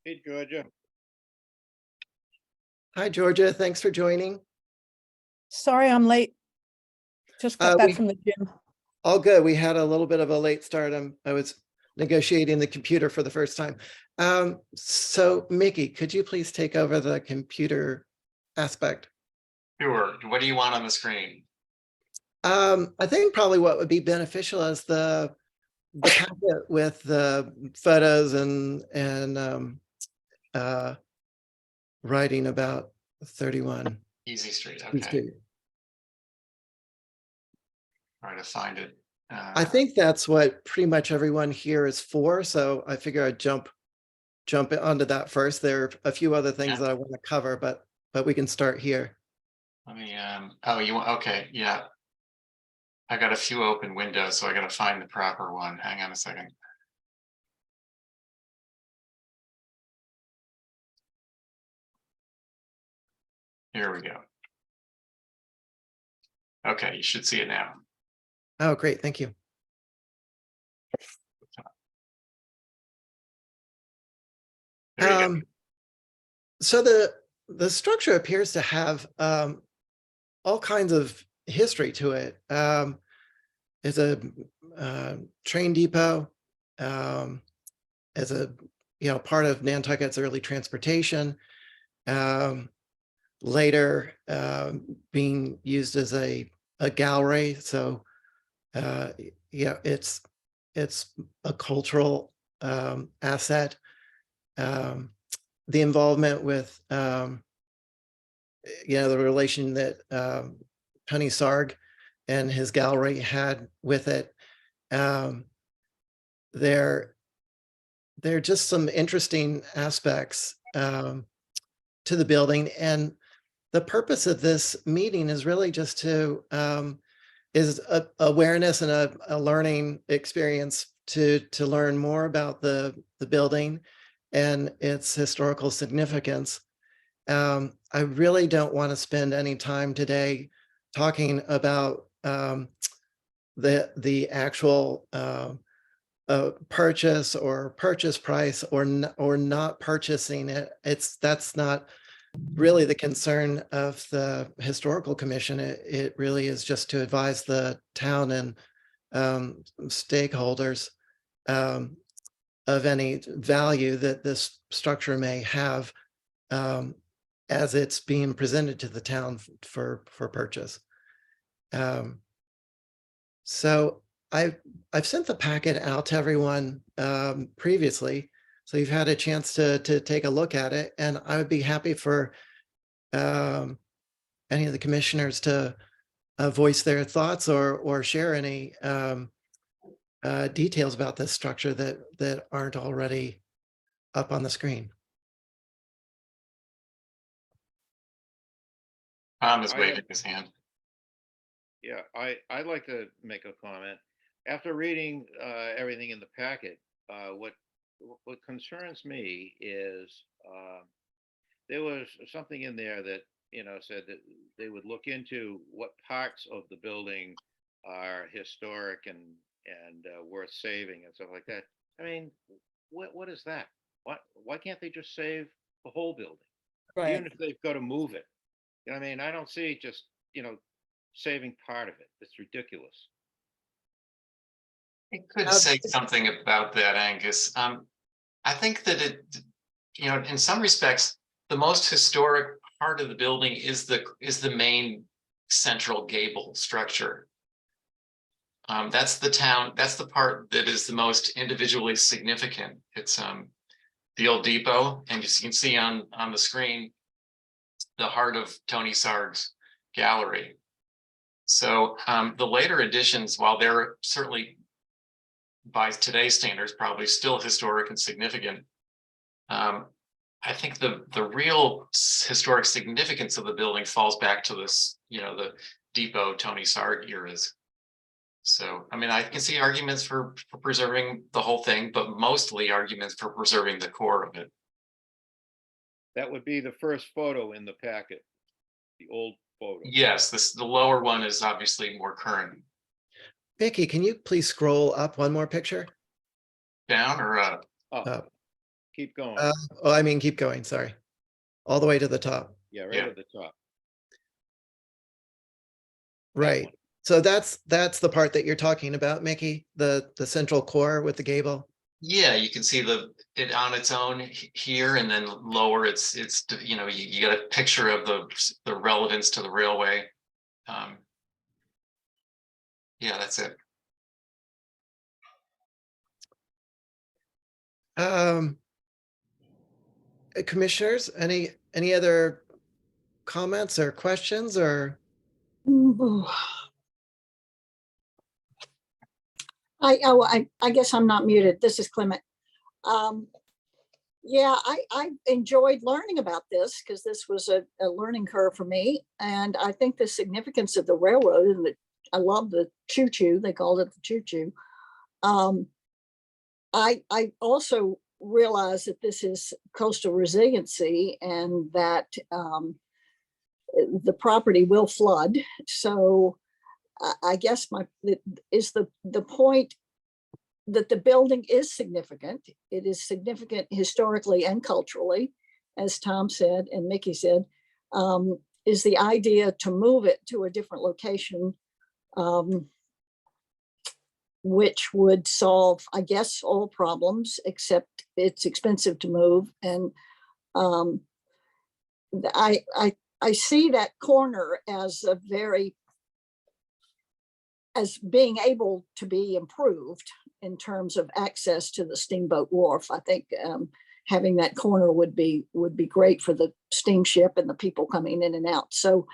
Hey, Georgia. Hi, Georgia. Thanks for joining. Sorry, I'm late. Just got back We from the gym. all good. We had a little bit of a late start. I was negotiating the computer for the first time. So Mickey, could you please take over the computer aspect? Sure. What do you want on the screen? I think probably what would be beneficial is the packet with the photos and writing about 31 Easy Street. East Okay. Street. Try to find it. I think that's what pretty much everyone here is for. So I figure I'd jump onto that first. There are a few other things Yeah. that I want to cover, but we can start here. Let me. Oh, you want? Okay. Yeah. I got a few open windows, so I got to find the proper one. Hang on a second. Here we go. Okay, you should see it now. Oh, great. Thank you. There you go. So the structure appears to have all kinds of history to it. It's a train depot. As a part of Nantucket's early transportation. Later being used as a gallery. So yeah, it's a cultural asset. The involvement with the relation that Tony Sarg and his gallery had with it. There are just some interesting aspects to the building, and the purpose of this meeting is really just to is awareness and a learning experience to learn more about the building and its historical significance. I really don't want to spend any time today talking about the actual purchase or purchase price or not purchasing it. That's not really the concern of the historical commission. It really is just to advise the town and stakeholders of any value that this structure may have as it's being presented to the town for purchase. So I've sent the packet out to everyone previously, so you've had a chance to take a look at it, and I would be happy for any of the commissioners to voice their thoughts or share any details about this structure that aren't already up on the screen. Tom is waving his hand. Yeah, I'd like to make a comment. After reading everything in the packet, what concerns me is there was something in there that said that they would look into what parts of the building are historic and worth saving and stuff like that. I mean, what is that? Why can't they just save the whole building, even if they've got to move it? I mean, I don't see just saving part of it. It's ridiculous. I could say something about that, Angus. I think that it, in some respects, the most historic part of the building is the main central gable structure. That's the part that is the most individually significant. It's the old depot, and you can see on the screen the heart of Tony Sarg's gallery. So the later additions, while they're certainly by today's standards probably still historic and significant, I think the real historic significance of the building falls back to this, the depot Tony Sarg eras. So, I mean, I can see arguments for preserving the whole thing, but mostly arguments for preserving the core of it. That would be the first photo in the packet, the old photo. Yes, the lower one is obviously more current. Vicky, can you please scroll up one more picture? Down or up? Up. Keep going. Oh, I mean, keep going, sorry. All the way to the top. Yeah, right Yeah. at the top. Right. one. So that's the part that you're talking about, Mickey, the central core with the gable. Yeah, you can see it on its own here, and then lower it's you know, you get a picture of the relevance to the railway. Yeah, that's it. Commissioners, any other comments or questions or? I guess I'm not muted. This is Clement. Yeah, I enjoyed learning about this because this was a learning curve for me. And I think the significance of the railroad, and I love the choo-choo, they called it the choo-choo. I also realize that this is coastal resiliency and that the property will flood. So I guess the point that the building is significant. It is significant historically and culturally, as Tom said and Mickey said, is the idea to move it to a different location, which would solve, I guess, all problems, except it's expensive to move. And I see that corner as as being able to be improved in terms of access to the steamboat wharf. I think having that corner would be great for the steamship and the people coming in and out. So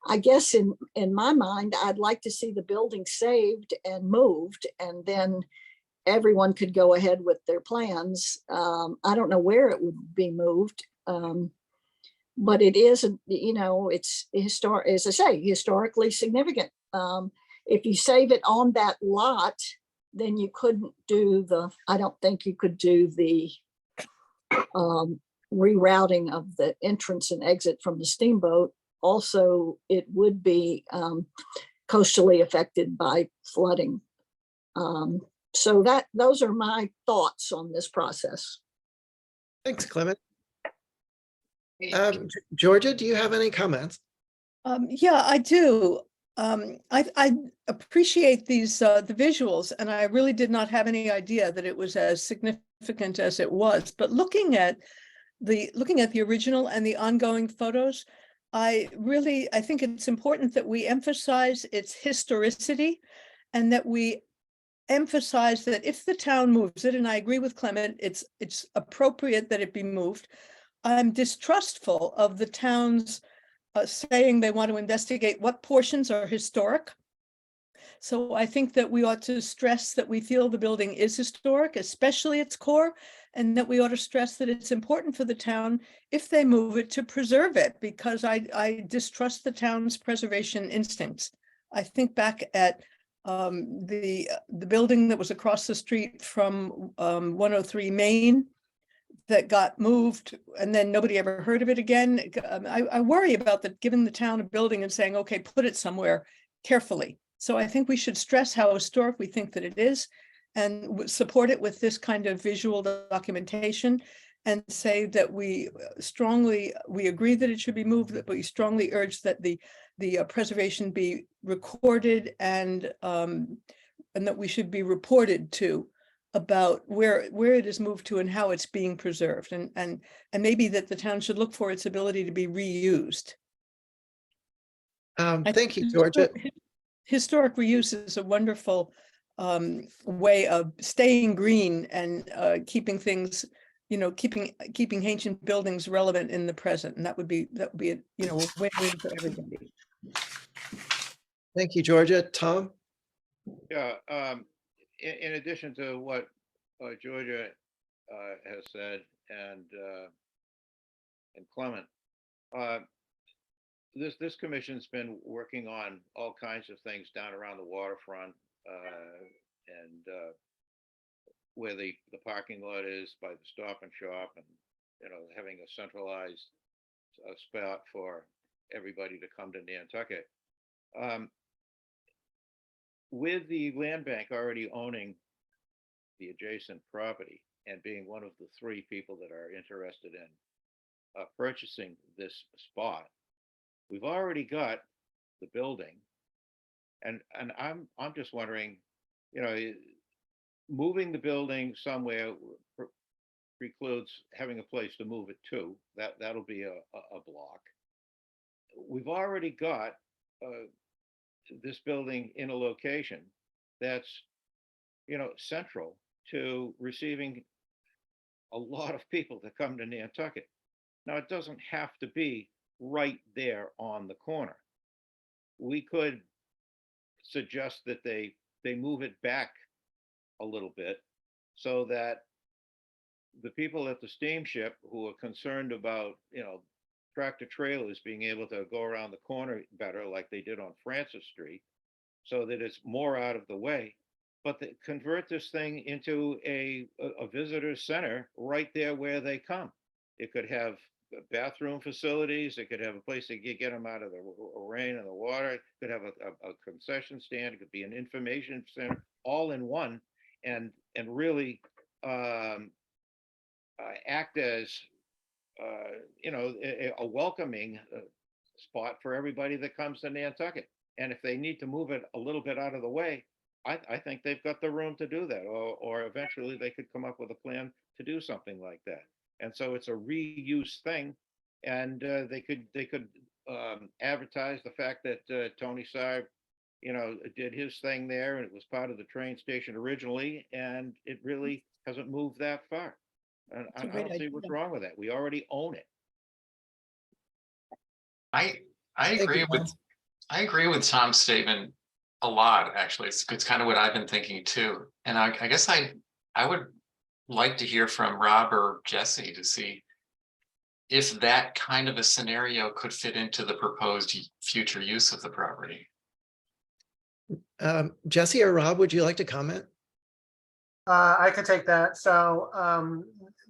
I guess in my mind, I'd like to see the building saved and moved, and then everyone could go ahead with their plans. I don't know where it would be moved, but it is, you know, it's historic, as I say, historically significant. If you save it on that lot, then you couldn't do I don't think you could do the rerouting of the entrance and exit from the steamboat. Also, it would be coastally affected by flooding. So those are my thoughts on this process. Thanks, Clement. Georgia, do you have any comments? Yeah, I do. I appreciate these the visuals, and I really did not have any idea that it was as significant as it was. But looking at the original and the ongoing photos, I think it's important that we emphasize its historicity, and that we emphasize that if the town moves it, and I agree with Clement, it's appropriate that it be moved. I'm distrustful of the town's saying they want to investigate what portions are historic. So I think that we ought to stress that we feel the building is historic, especially its core, and that we ought to stress that it's important for the town, if they move it, to preserve it, because I distrust the town's preservation instincts. I think back at the building that was across the street from 103 Main, that got moved and then nobody ever heard of it again. I worry about giving the town a building and saying, okay, put it somewhere carefully. So I think we should stress how historic we think that it is, and support it with this kind of visual documentation, and say that we agree that it should be moved, but we strongly urge that the preservation be recorded, and that we should be reported to about where it is moved to and how it's being preserved, and maybe that the town should look for its ability to be reused. Thank you, Georgia. Historic reuse is a wonderful way of staying green and keeping things, keeping ancient buildings relevant in the present, and that would be a win-win for everybody. Thank you, Georgia. Tom? Yeah, in addition to what Georgia has said, and Clement, this commission's been working on all kinds of things down around the waterfront, and where the parking lot is by the Stop and Shop, and having a centralized spot for everybody to come to Nantucket. With the land bank already owning the adjacent property, and being one of the three people that are interested in purchasing this spot, we've already got the building, and I'm just wondering, you know, moving the building somewhere precludes having a place to move it to. That'll be a block. We've already got this building in a location that's, you know, central to receiving a lot of people that come to Nantucket. Now, it doesn't have to be right there on the corner. We could suggest that they move it back a little bit so that the people at the steamship who are concerned about, you know, tractor trailers being able to go around the corner better like they did on Francis Street, so that it's more out of the way, but convert this thing into a visitor center right there where they come. It could have bathroom facilities. It could have a place to get them out of the rain and the water. It could have a concession stand. It could be an information center, all in one, and really act as you know, a welcoming spot for everybody that comes to Nantucket. And if they need to move it a little bit out of the way, I think they've got the room to do that, or eventually they could come up with a plan to do something like that. And so it's a reuse thing, and they could advertise the fact that Tony Saab, you know, did his thing there, and it was part of the train station originally, and it really hasn't moved that far. And It's a I great don't see what's idea. wrong with that. We already own it. I Thank you, agree with Tom. I agree with Tom's statement a lot, actually. It's kind of what I've been thinking too. And I guess I would like to hear from Rob or Jesse to see if that kind of a scenario could fit into the proposed future use of the property. Jesse or Rob, would you like to comment? I could take that. So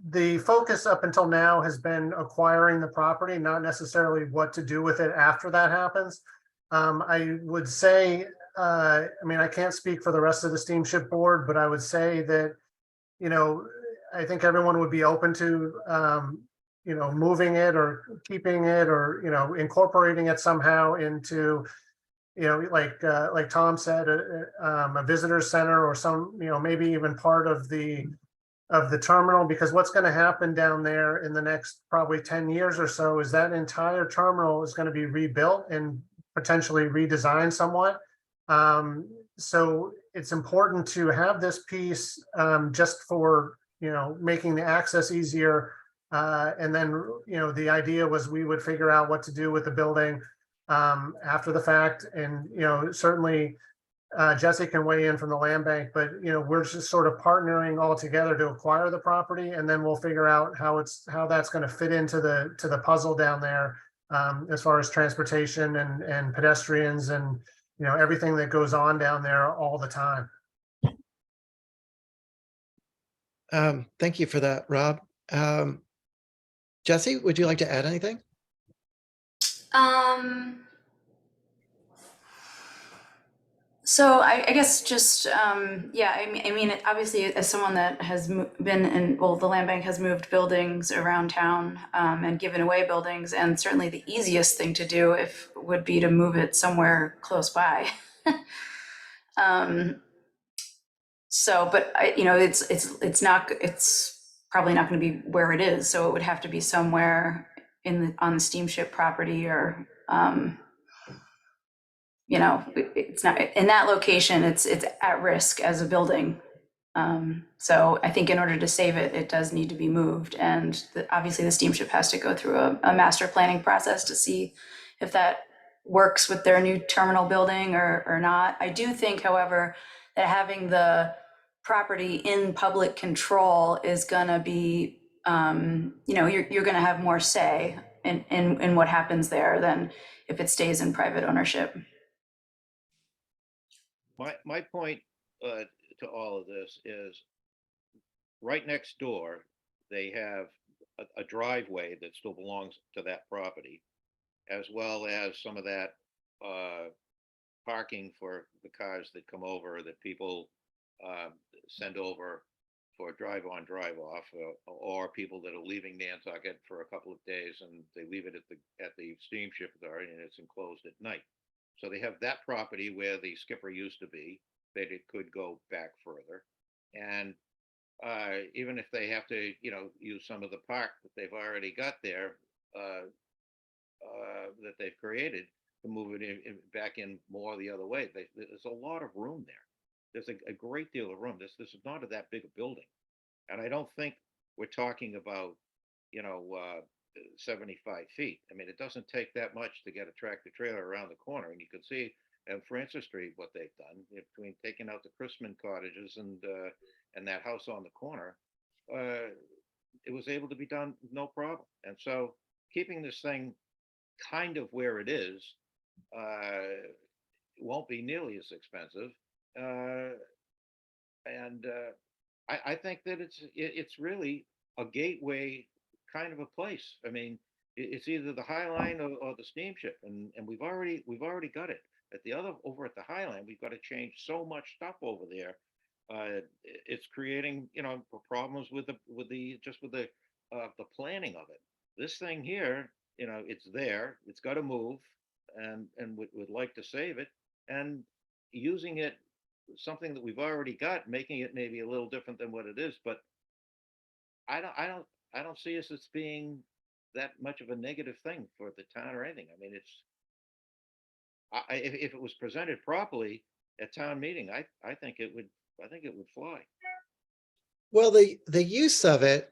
the focus up until now has been acquiring the property, not necessarily what to do with it after that happens. I would say, I mean, I can't speak for the rest of the steamship board, but I would say that, you know, I think everyone would be open to, you know, moving it or keeping it or, you know, incorporating it somehow into, you know, like Tom said, a visitor center or some, you know, maybe even part of the terminal, because what's going to happen down there in the next probably 10 years or so is that entire terminal is going to be rebuilt and potentially redesigned somewhat. So it's important to have this piece just for, you know, making the access easier. And then, you know, the idea was we would figure out what to do with the building after the fact. And, you know, certainly Jesse can weigh in from the land bank, but, you know, we're just sort of partnering all together to acquire the property, and then we'll figure out how that's going to fit into the puzzle down there as far as transportation and pedestrians and, you know, everything that goes on down there all the time. Thank you for that, Rob. Jesse, would you like to add anything? So I guess just yeah, I mean, obviously, as someone that has been in, well, the land bank has moved buildings around town and given away buildings, and certainly the easiest thing to do if would be to move it somewhere close by. So, but you know, it's probably not going to be where it is. So it would have to be somewhere on the steamship property, or you know, it's not in that location. It's at risk as a building. So I think in order to save it, it does need to be moved, and obviously the steamship has to go through a master planning process to see if that works with their new terminal building or not. I do think, however, that having the property in public control is going to be, you know, you're going to have more say in what happens there than if it stays in private ownership. My point to all of this is right next door, they have a driveway that still belongs to that property, as well as some of that parking for the cars that come over that people send over for drive on, drive off, or people that are leaving Nantucket for a couple of days and they leave it at the steamship authority and it's enclosed at night. So they have that property where the skipper used to be, that it could go back further. And even if they have to, use some of the park that they've already got there, that they've created to move it back in more the other way, there's a lot of room there. There's a great deal of room. This is not that big a building. And I don't think we're talking about, 75 feet. I mean, it doesn't take that much to get a tractor trailer around the corner. And you can see on Francis Street what they've done between taking out the Chrisman cottages and that house on the corner. It was able to be done no problem. And so keeping this thing kind of where it is won't be nearly as expensive. I think that it's really a gateway kind of a place. I mean, it's either the High Line or the steamship, and we've already got it. Over at the High Line, we've got to change so much stuff over there. It's creating problems with the planning of it. This thing here, it's there. It's got to move, and would like to save it, and using it, something that we've already got, making it maybe a little different than what it is. But I don't see us as being that much of a negative thing for the town or anything. I mean, if it was presented properly at town meeting, I think it would fly. Well, the use of it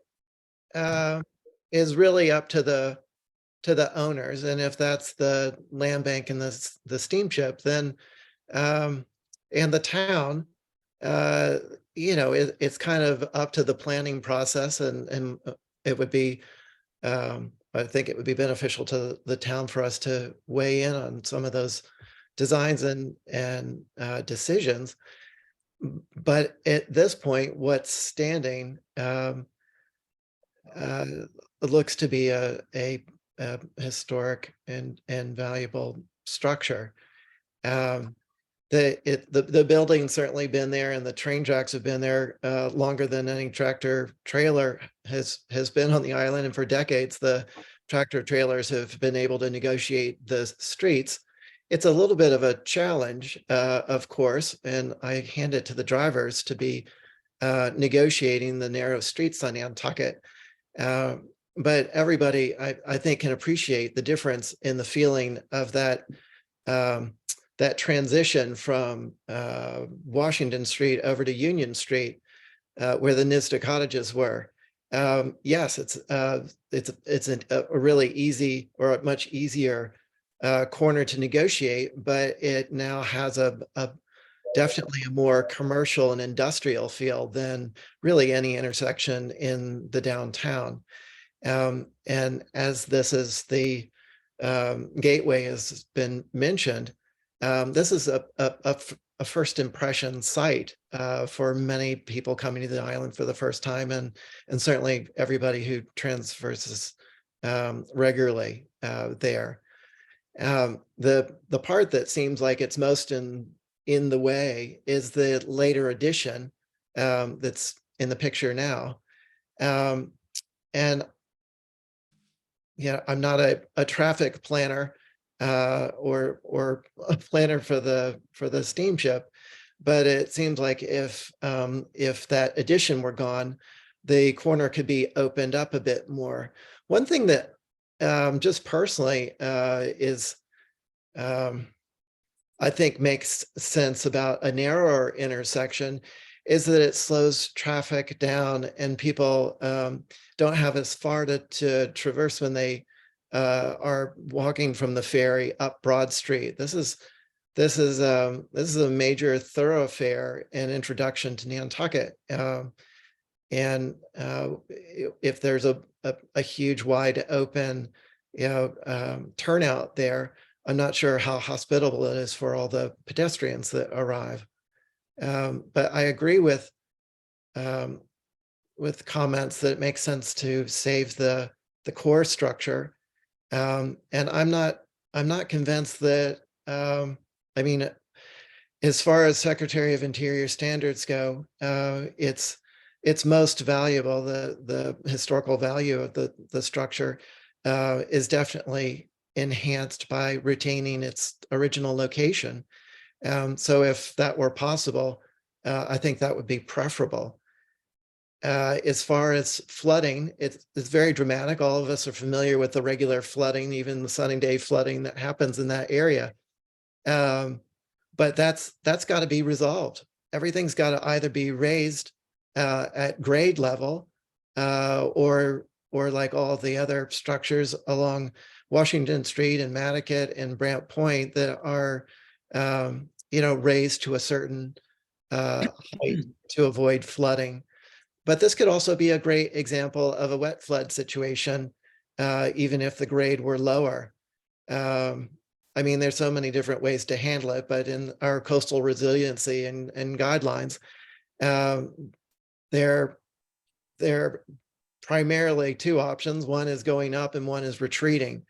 is really up to the owners, and if that's the land bank and the steamship, then and the town, it's kind of up to the planning process, and it would be, I think it would be beneficial to the town for us to weigh in on some of those designs and decisions. But at this point, what's standing looks to be a historic and valuable structure. The building's certainly been there, and the train tracks have been there longer than any tractor trailer has been on the island. And for decades, the tractor trailers have been able to negotiate the streets. It's a little bit of a challenge, of course, and I hand it to the drivers to be negotiating the narrow streets on Nantucket. But everybody, I think, can appreciate the difference in the feeling of that that transition from Washington Street over to Union Street, where the Nista cottages were. Yes, it's a really easy, or a much easier corner to negotiate, but it now has a definitely a more commercial and industrial feel than really any intersection in the downtown. And as this is the gateway has been mentioned, this is a first impression site for many people coming to the island for the first time, and certainly everybody who transverses regularly there. The part that seems like it's most in the way is the later addition that's in the picture now. And I'm not a traffic planner or a planner for the steamship, but it seems like if that addition were gone, the corner could be opened up a bit more. One thing that just personally is I think makes sense about a narrower intersection is that it slows traffic down, and people don't have as far to traverse when they are walking from the ferry up Broad Street. This is a major thoroughfare and introduction to Nantucket. And if there's a huge, wide open, turnout there, I'm not sure how hospitable it is for all the pedestrians that arrive. But I agree with comments that it makes sense to save the core structure. And I'm not convinced that, I mean, as far as Secretary of Interior standards go, it's its most valuable, the historical value of the structure is definitely enhanced by retaining its original location. So if that were possible, I think that would be preferable. As far as flooding, it's very dramatic. All of us are familiar with the regular flooding, even the sunny day flooding that happens in that area. But that's got to be resolved. Everything's got to either be raised at grade level, or like all the other structures along Washington Street and Nantucket and Brant Point that are, raised to a certain height to avoid flooding. But this could also be a great example of a wet flood situation, even if the grade were lower. I mean, there's so many different ways to handle it, but in our coastal resiliency and guidelines, there are primarily two options. One is going up and one is retreating.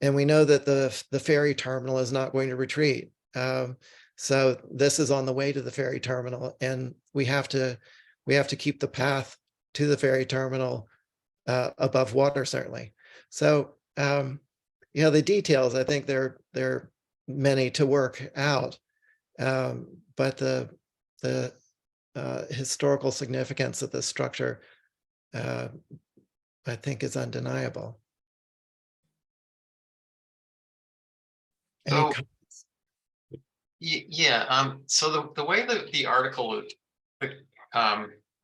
And we know that the ferry terminal is not going to retreat. So this is on the way to the ferry terminal, and we have to keep the path to the ferry terminal above water, certainly. So, the details, I think there are many to work out, but the historical significance of this structure, I think, is undeniable. Any So, comments? Yeah, so the way that the article, what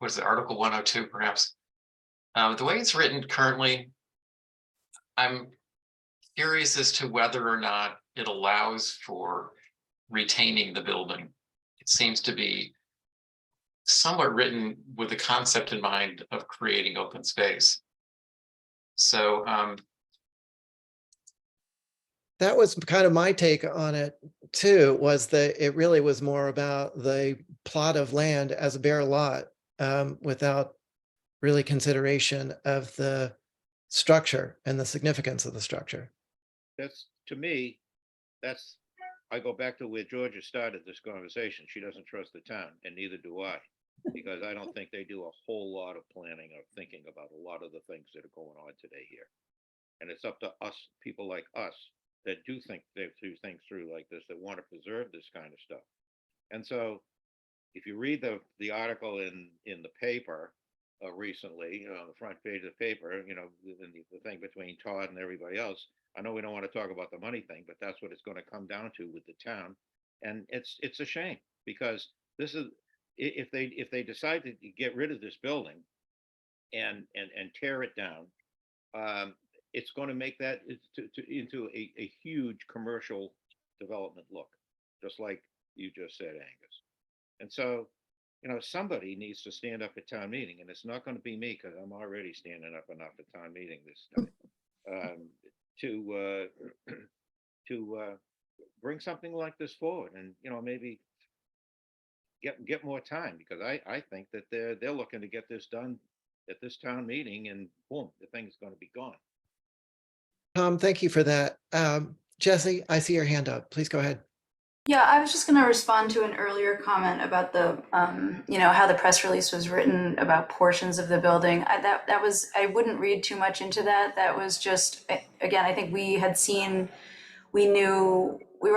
is it, Article 102 perhaps? The way it's written currently, I'm curious as to whether or not it allows for retaining the building. It seems to be somewhat written with the concept in mind of creating open space. So, That was kind of my take on it too, was that it really was more about the plot of land as a bare lot, without really consideration of the structure and the significance of the structure. That's, to me, I go back to where Georgia started this conversation. She doesn't trust the town, and neither do I, because I don't think they do a whole lot of planning or thinking about a lot of the things that are going on today here. And it's up to us, people like us, that do think things through like this, that want to preserve this kind of stuff. And so, if you read the article in the paper recently, on the front page of the paper, the thing between Todd and everybody else, I know we don't want to talk about the money thing, but that's what it's going to come down to with the town. And it's a shame, because this is, if they decide to get rid of this building and tear it down, it's going to make that into a huge commercial development look, just like you just said, Angus. And so, somebody needs to stand up at town meeting, and it's not going to be me, because I'm already standing up enough at town meeting this time, to bring something like this forward, and maybe get more time, because I think that they're looking to get this done at this town meeting, and boom, the thing's going to be gone. Tom, thank you for that. Jesse, I see your hand up. Please go ahead. Yeah, I was just going to respond to an earlier comment about the, how the press release was written about portions of the building. I wouldn't read too much into that. That was just, again, I think we were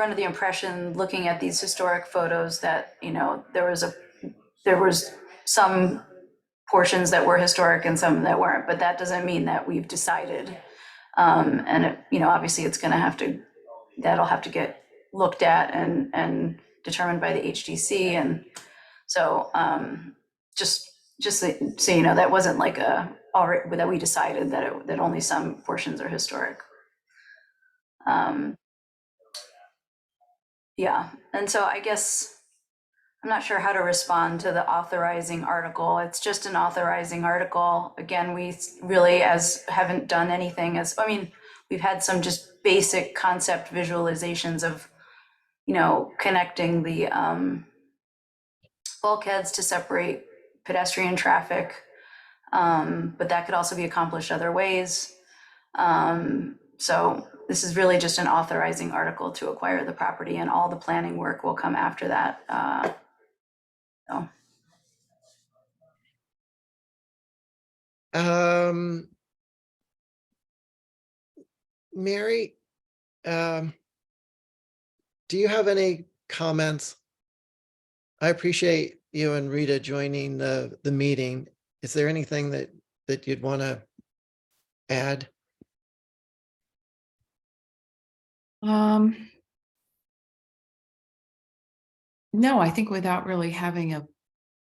under the impression, looking at these historic photos, that, there was some portions that were historic and some that weren't, but that doesn't mean that we've decided. And obviously that'll have to get looked at and determined by the HDC. And so just so that wasn't like that we decided that only some portions are historic. Yeah, and so I guess I'm not sure how to respond to the authorizing article. It's just an authorizing article. Again, we really haven't done anything we've had some just basic concept visualizations of, connecting the bulkheads to separate pedestrian traffic. But that could also be accomplished other ways. So this is really just an authorizing article to acquire the property, and all the planning work will come after that. So. Mary, do you have any comments? I appreciate you and Rita joining the meeting. Is there anything that you'd want to add? No, I think without really having a,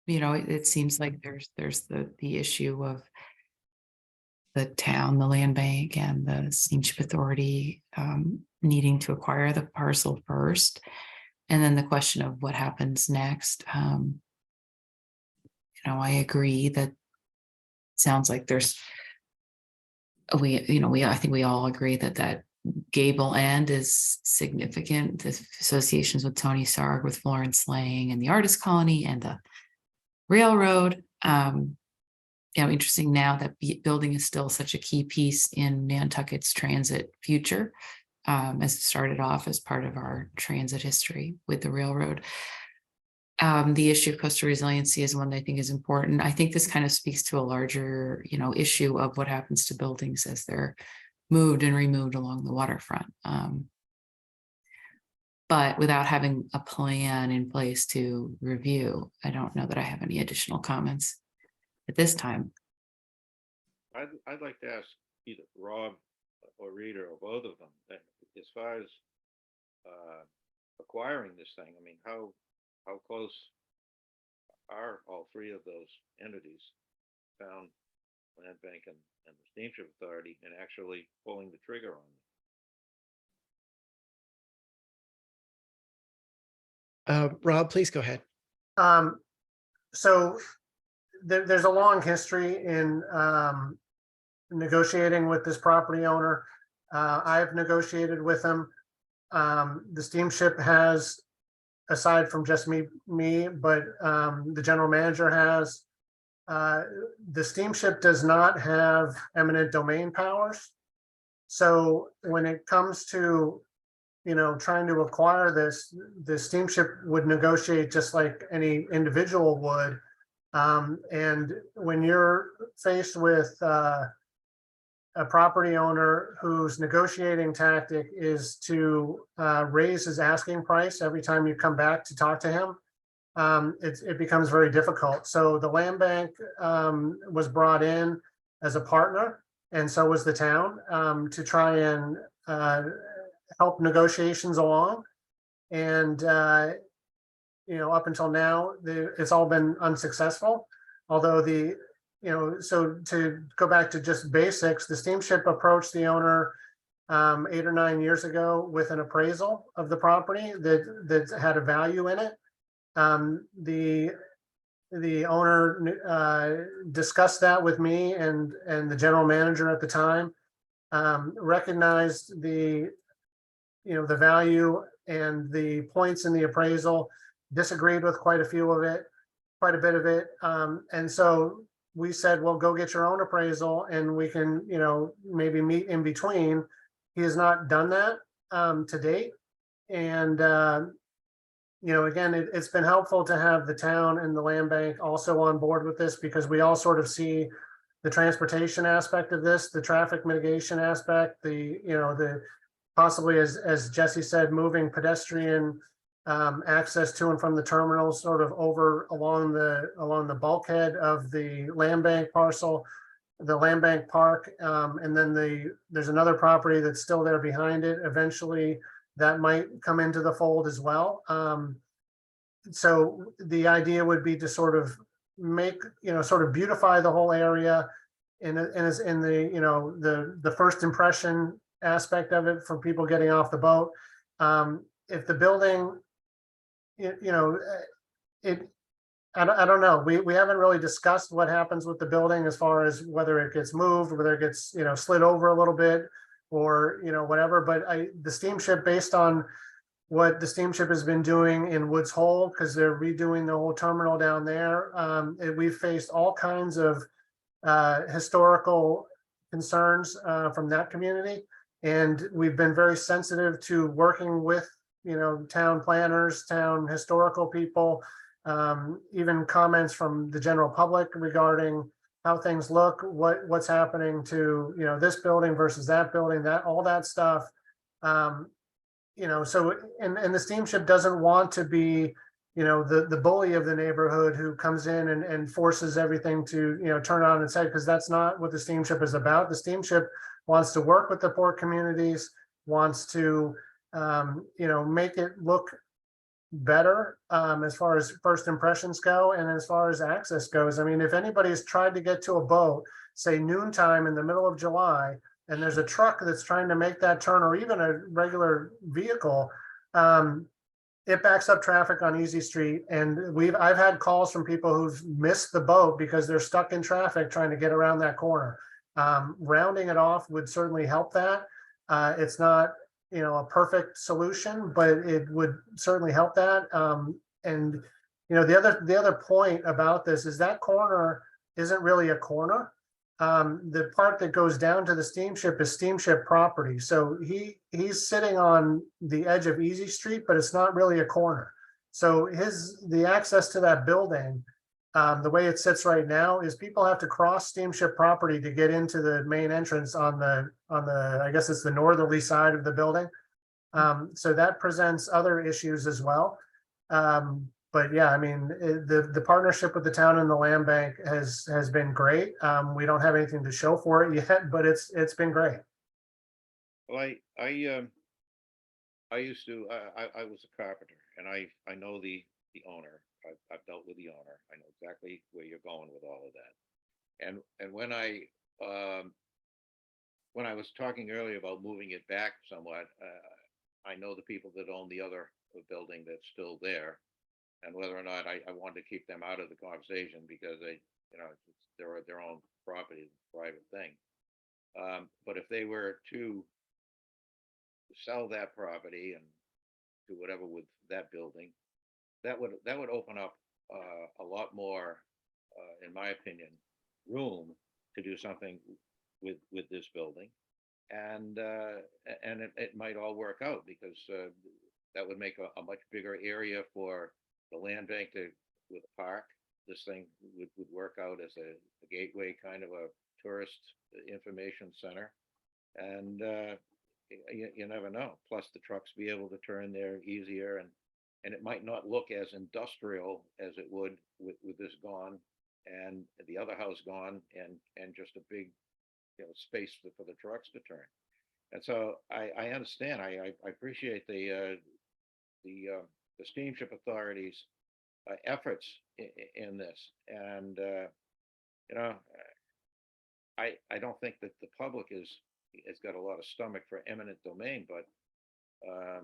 it seems like there's the issue of the town, the land bank, and the steamship authority needing to acquire the parcel first, and then the question of what happens next. I agree that sounds like there's I think we all agree that gable end is significant. The associations with Tony Sarg, with Florence Lang, and the artist colony, and the railroad. Interesting now that building is still such a key piece in Nantucket's transit future, as it started off as part of our transit history with the railroad. The issue of coastal resiliency is one that I think is important. I think this kind of speaks to a larger, issue of what happens to buildings as they're moved and removed along the waterfront. But without having a plan in place to review, I don't know that I have any additional comments at this time. I'd like to ask either Rob or Rita or both of them, as far as acquiring this thing. I mean, how close are all three of those entities, town, land bank, and the steamship authority, and actually pulling the trigger on it? Rob, please go ahead. So there's a long history in negotiating with this property owner. I've negotiated with him. The steamship has, aside from just me, but the general manager has. The steamship does not have eminent domain powers. So when it comes to, trying to acquire this, the steamship would negotiate just like any individual would. And when you're faced with a property owner whose negotiating tactic is to raise his asking price every time you come back to talk to him, it becomes very difficult. So the land bank was brought in as a partner, and so was the town, to try and help negotiations along. And up until now, it's all been unsuccessful. Although so to go back to just basics, the steamship approached the owner 8 or 9 years ago with an appraisal of the property that had a value in it. The owner discussed that with me and the general manager at the time, recognized the value and the points in the appraisal, disagreed with quite a bit of it. And so we said, well, go get your own appraisal and we can, maybe meet in between. He has not done that to date. And, again, it's been helpful to have the town and the land bank also on board with this, because we all sort of see the transportation aspect of this, the traffic mitigation aspect, the possibly, as Jesse said, moving pedestrian access to and from the terminal sort of over along the bulkhead of the land bank parcel, the land bank park, and then there's another property that's still there behind it. Eventually that might come into the fold as well. So the idea would be to sort of make, sort of beautify the whole area in the first impression aspect of it for people getting off the boat. If the building, I don't know. We haven't really discussed what happens with the building as far as whether it gets moved, whether it gets, slid over a little bit or, whatever. But the steamship, based on what the steamship has been doing in Woods Hole, because they're redoing the whole terminal down there, we've faced all kinds of historical concerns from that community. And we've been very sensitive to working with, town planners, town historical people, even comments from the general public regarding, how things look, what's happening to, this building versus that building, that, all that stuff. So, and the steamship doesn't want to be, the bully of the neighborhood who comes in and forces everything to, turn on its head, because that's not what the steamship is about. The steamship wants to work with the poor communities, wants to, make it look better as far as first impressions go, and as far as access goes. I mean, if anybody's tried to get to a boat, say noontime in the middle of July, and there's a truck that's trying to make that turn, or even a regular vehicle, it backs up traffic on Easy Street. And I've had calls from people who've missed the boat because they're stuck in traffic trying to get around that corner. Rounding it off would certainly help that. It's not, a perfect solution, but it would certainly help that. And the other point about this is that corner isn't really a corner. The part that goes down to the steamship is steamship property. So he's sitting on the edge of Easy Street, but it's not really a corner. So the access to that building, the way it sits right now, is people have to cross steamship property to get into the main entrance on the I guess it's the northerly side of the building. So that presents other issues as well. But yeah, I mean, the partnership with the town and the land bank has been great. We don't have anything to show for it yet, but it's been great. Well, I used to, I was a carpenter, and I know the owner. I've dealt with the owner. I know exactly where you're going with all of that. And when I was talking earlier about moving it back somewhat, I know the people that own the other building that's still there, and whether or not I wanted to keep them out of the conversation, because they're their own property, private thing. But if they were to sell that property and do whatever with that building, that would open up a lot more, in my opinion, room to do something with this building. And it might all work out, because that would make a much bigger area for the land bank with a park. This thing would work out as a gateway, kind of a tourist information center. And you never know. Plus, the trucks be able to turn there easier, and it might not look as industrial as it would with this gone and the other house gone, and just a big space for the trucks to turn. And so I understand. I appreciate the steamship authorities' efforts in this. And I don't think that the public has got a lot of stomach for eminent domain, but I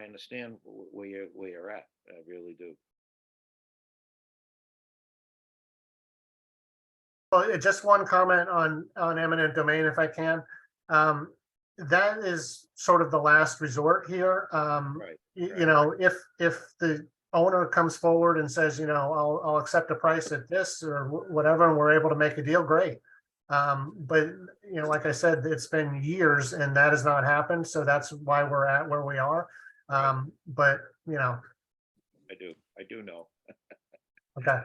understand where you're at. I really do. Well, just one comment on eminent domain, if I can. That is sort of the last resort here. Right. If the owner comes forward and says, I'll accept a price at this or whatever, and we're able to make a deal, great. But like I said, it's been years and that has not happened. So that's why we're at where we are. Right. But I do know. Okay.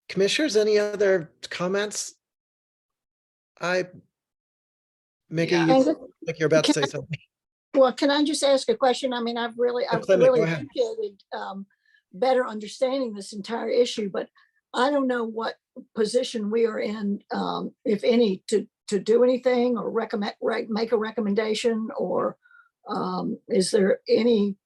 Commissioners, any other comments? Mickey, Yeah. you look like you're about to say something. Well, can I just ask a question? I mean, I've really Clement, go ahead. appreciated better understanding this entire issue, but I don't know what position we are in, if any, to do anything or make a recommendation, or is there any,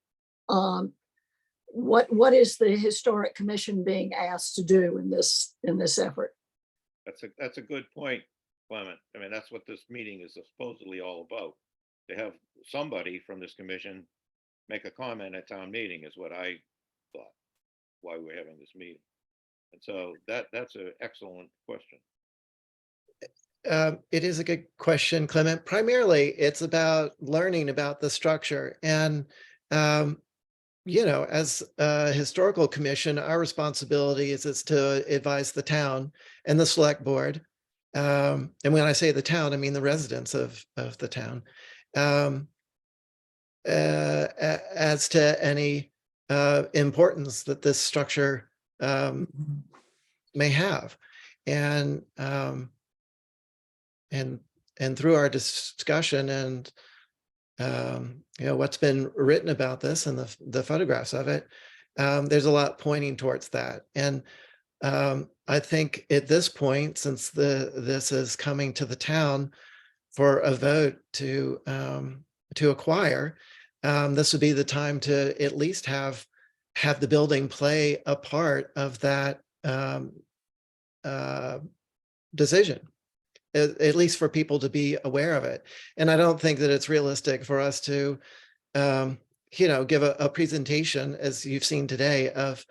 what is the Historic Commission being asked to do in this effort? That's a good point, Clement. I mean, that's what this meeting is supposedly all about. To have somebody from this commission make a comment at town meeting is what I thought, why we're having this meeting. And so that's an excellent question. It is a good question, Clement. Primarily, it's about learning about the structure. And, as a historical commission, our responsibility is to advise the town and the select board. And when I say the town, I mean the residents of the town. as to any importance that this structure may have. And through our discussion and what's been written about this and the photographs of it, there's a lot pointing towards that. And I think at this point, since this is coming to the town for a vote to acquire, this would be the time to at least have the building play a part of that decision, at least for people to be aware of it. And I don't think that it's realistic for us to, give a presentation, as you've seen today, of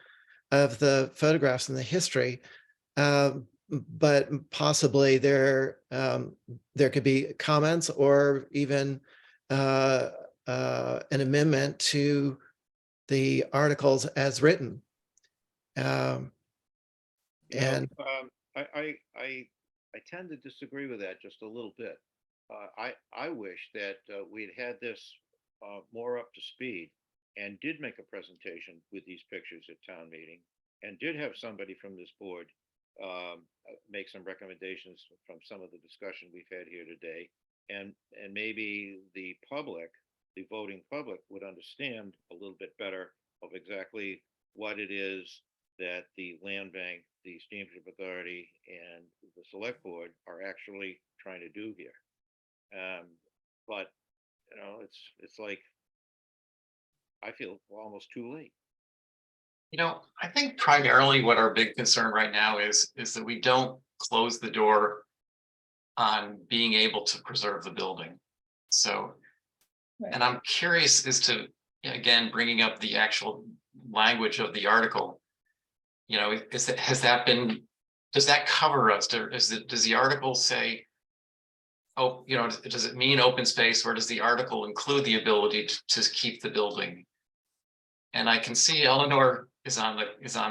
the photographs and the history. But possibly there could be comments or even an amendment to the articles as written. And I tend to disagree with that just a little bit. I wish that we'd had this more up to speed and did make a presentation with these pictures at town meeting, and did have somebody from this board make some recommendations from some of the discussion we've had here today, and maybe the public, the voting public, would understand a little bit better of exactly what it is that the land bank, the steamship authority, and the select board are actually trying to do here. But it's like, I feel almost too late. I think primarily what our big concern right now is that we don't close the door on being able to preserve the building. So, and I'm curious as to, again, bringing up the actual language of the article, does that cover us? Does the article say, does it mean open space, or does the article include the ability to keep the building? And I can see Eleanor is on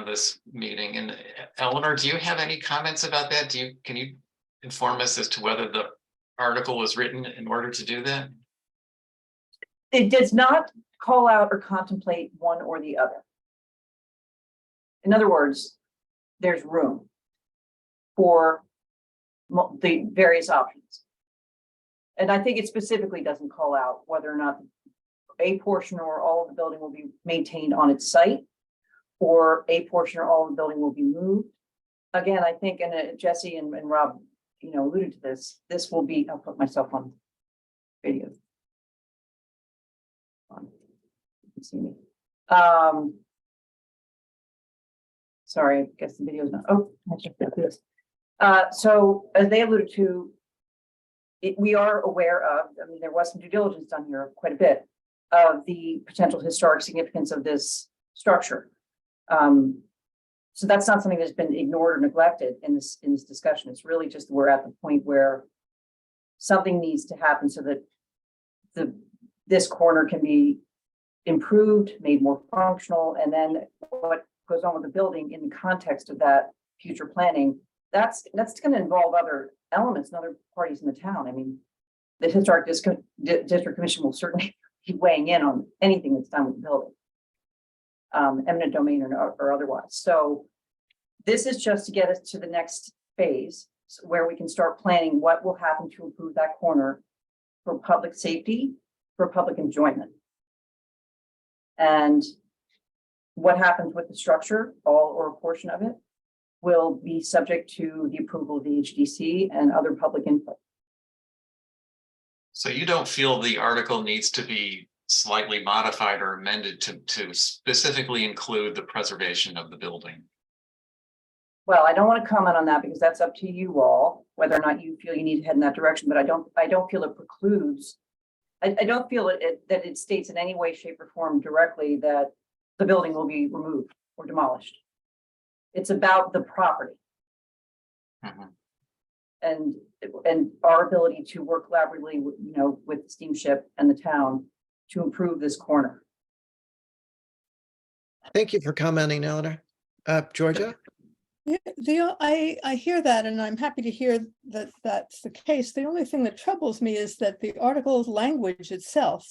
this meeting. And Eleanor, do you have any comments about that? Can you inform us as to whether the article was written in order to do that? It does not call out or contemplate one or the other. In other words, there's room for the various options. And I think it specifically doesn't call out whether or not a portion or all of the building will be maintained on its site, or a portion or all of the building will be moved. Again, I think, and Jesse and Rob, alluded to this will be, I'll put myself on video. You can see me. Sorry, I guess the video is not, I just got this. So as they alluded to, we are aware of, there was some due diligence done here quite a bit, of the potential historic significance of this structure. So that's not something that's been ignored or neglected in this discussion. It's really just we're at the point where something needs to happen so that this corner can be improved, made more functional, and then what goes on with the building in the context of that future planning, that's going to involve other elements and other parties in the town. The Historic District Commission will certainly be weighing in on anything that's done with the building, eminent domain or otherwise. So this is just to get us to the next phase where we can start planning what will happen to improve that corner for public safety, for public enjoyment. And what happens with the structure, all or a portion of it, will be subject to the approval of the HDC and other public input. So you don't feel the article needs to be slightly modified or amended to specifically include the preservation of the building? Well, I don't want to comment on that because that's up to you all, whether or not you feel you need to head in that direction, but I don't feel it precludes. I don't feel that it states in any way, shape, or form directly that the building will be removed or demolished. It's about the property. Mm-hmm. And our ability to work collaboratively, with the steamship and the town to improve this corner. thank you for commenting, Eleanor. Georgia? Yeah, I hear that, and I'm happy to hear that that's the case. The only thing that troubles me is that the article's language itself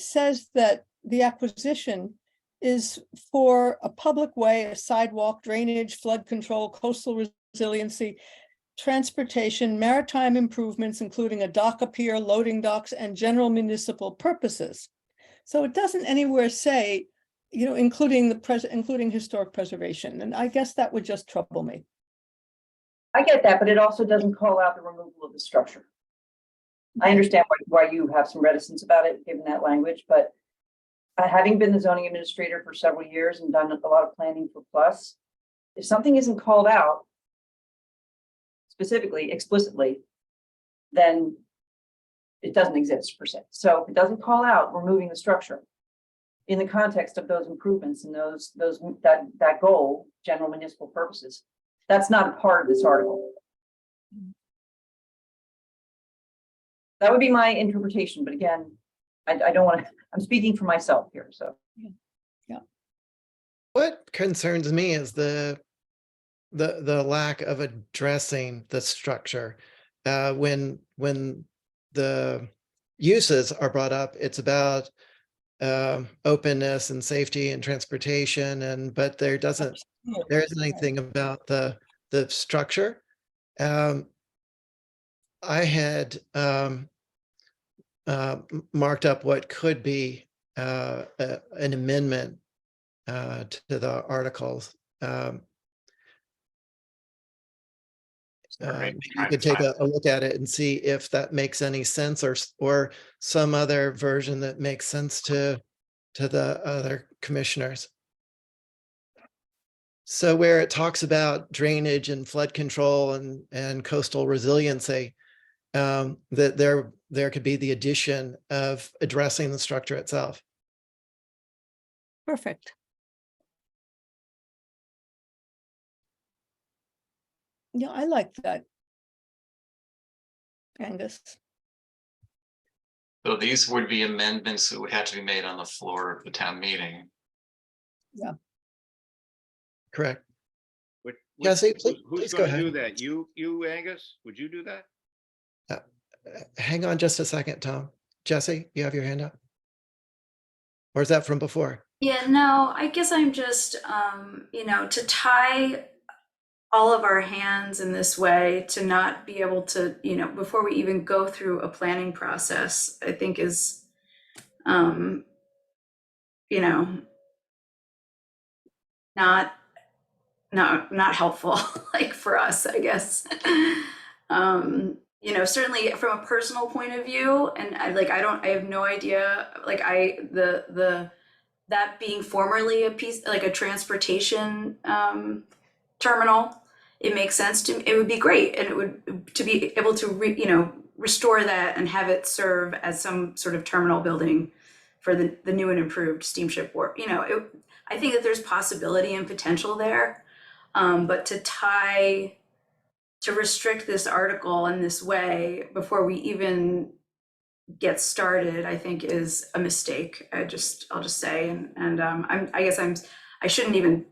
says that the acquisition is for a public way, a sidewalk, drainage, flood control, coastal resiliency, transportation, maritime improvements, including a dock, a pier, loading docks, and general municipal purposes. So it doesn't anywhere say, including historic preservation, and I guess that would just trouble me. I get that, but it also doesn't call out the removal of the structure. I understand why you have some reticence about it, given that language, but having been the zoning administrator for several years and done a lot of planning for Plus, if something isn't called out specifically, explicitly, then it doesn't exist per se. So if it doesn't call out removing the structure in the context of those improvements and that goal, general municipal purposes, that's not a part of this article. That would be my interpretation, but again, I don't want to, I'm speaking for myself here, so. What concerns me is the lack of addressing the structure. When the uses are brought up, it's about openness and safety and transportation, but there isn't anything about the structure. I had marked up what could be an amendment to the articles. You could take a look at it and see if that makes any sense, or some other version that makes sense to the other commissioners. So where it talks about drainage and flood control and coastal resiliency, that there could be the addition of addressing the structure itself. Perfect. Yeah, I like that, Angus. So these would be amendments that would have to be made on the floor of the town meeting. Correct. Jesse, Jesse, who's please go going to ahead. do that? You, Angus? Would you do that? Hang on just a second, Tom. Jesse, you have your hand up? Or is that from before? Yeah, no, I guess I'm just, to tie all of our hands in this way, to not be able to, before we even go through a planning process, I think is, not helpful, like for us, I guess. Certainly from a personal point of view, and I have no idea, that being formerly a piece, like a transportation terminal, it makes sense to me. It would be great, and it would to be able to restore that and have it serve as some sort of terminal building for the new and improved steamship wharf. I think that there's possibility and potential there, but to restrict this article in this way before we even get started, I think is a mistake. I'll just say, and I shouldn't even.